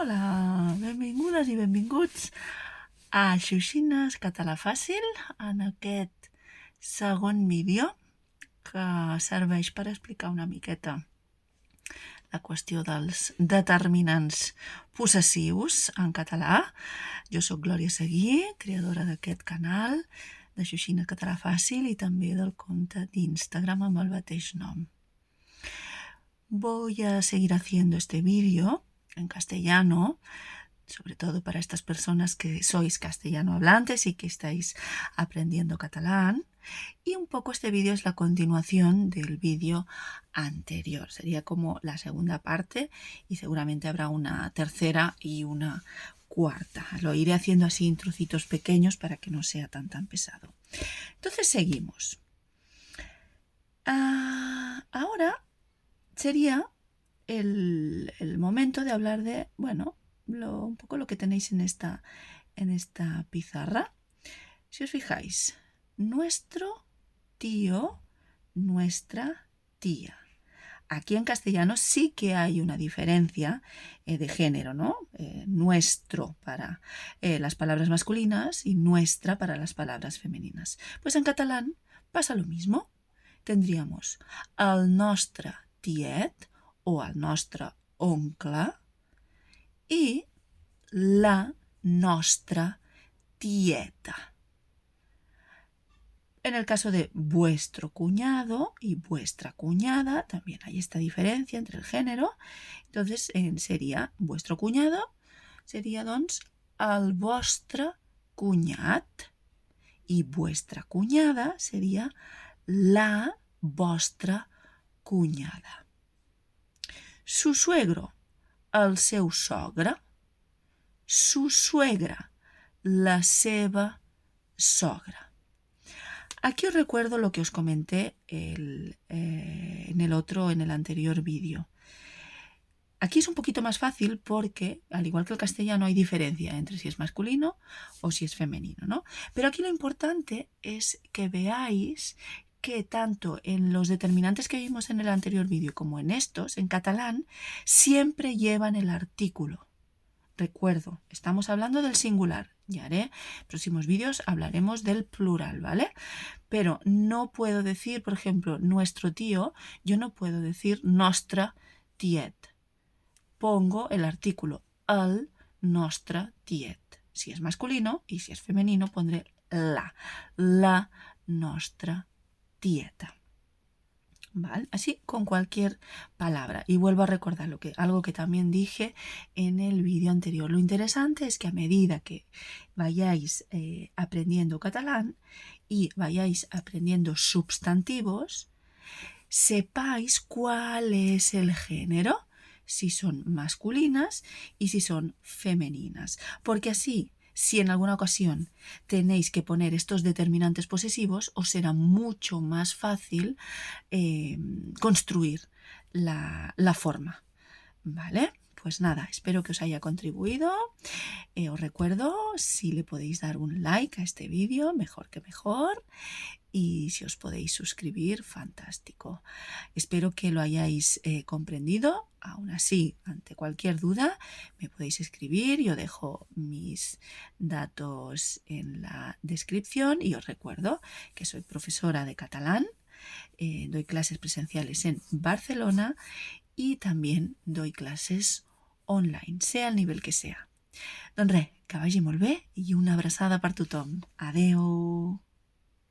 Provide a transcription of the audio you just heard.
Hola, benvingudes i benvinguts a Xuxines Català Fàcil, en aquest segon vídeo que serveix per explicar una miqueta la qüestió dels determinants possessius en català. Jo sóc Glòria Seguí, creadora d'aquest canal de Xuxines Català Fàcil i també del compte d'Instagram amb el mateix nom. Voy a seguir haciendo este vídeo en castellano, sobre todo para estas personas que sois castellano hablantes y que estáis aprendiendo catalán. Y un poco este vídeo es la continuación del vídeo anterior. Sería como la segunda parte y seguramente habrá una tercera y una cuarta. Lo iré haciendo así en trocitos pequeños para que no sea tan pesado. Entonces seguimos. Ahora sería el momento de hablar de, bueno, un poco lo que tenéis en esta pizarra. Si os fijáis, nuestro tío, nuestra tía. Aquí en castellano sí que hay una diferencia de género, ¿no? Nuestro para las palabras masculinas y nuestra para las palabras femeninas. Pues en catalán pasa lo mismo. Tendríamos el nostre tiet o el nostre oncle i la nostra tieta. En el caso de vuestro cuñado y vuestra cuñada, también hay esta diferencia entre el género. Entonces sería vuestro cuñado, seria doncs el vostre cunyat i vuestra cunyada seria la vostra cunyada. Su suegro, el seu sogre. Su suegra, la seva sogra. Aquí os recuerdo lo que os comenté en el anterior vídeo. Aquí es un poquito más fácil porque, al igual que el castellano, hay diferencia entre si es masculino o si es femenino, ¿no? Pero aquí lo importante es que veáis que tanto en los determinantes que vimos en el anterior vídeo como en estos, en catalán, siempre llevan el artículo. Recuerdo, estamos hablando del singular. Ya haré próximos vídeos, hablaremos del plural, ¿vale? Pero no puedo decir, por ejemplo, nuestro tío, yo no puedo decir nostre tiet. Pongo el artículo el nostre tiet. Si es masculino y si es femenino pondré la nostra tieta. ¿Vale? Así con cualquier palabra. Y vuelvo a recordar algo que también dije en el vídeo anterior. Lo interesante es que a medida que vayáis aprendiendo catalán y vayáis aprendiendo substantivos, sepáis cuál es el género, si son masculinas y si son femeninas. Porque así, si en alguna ocasión tenéis que poner estos determinantes posesivos, os será mucho más fácil construir la forma. ¿Vale? Pues nada, espero que os haya contribuido. Os recuerdo, si le podéis dar un like a este vídeo, mejor que mejor. Y si os podéis suscribir, fantástico. Espero que lo hayáis comprendido. Aún así, ante cualquier duda, me podéis escribir. Yo dejo mis datos en la descripción y os recuerdo que soy profesora de catalán. Doy clases presenciales en Barcelona y también doy clases online, sea el nivel que sea. Doncs res, que vagi molt bé i una abraçada per tothom. Adeu!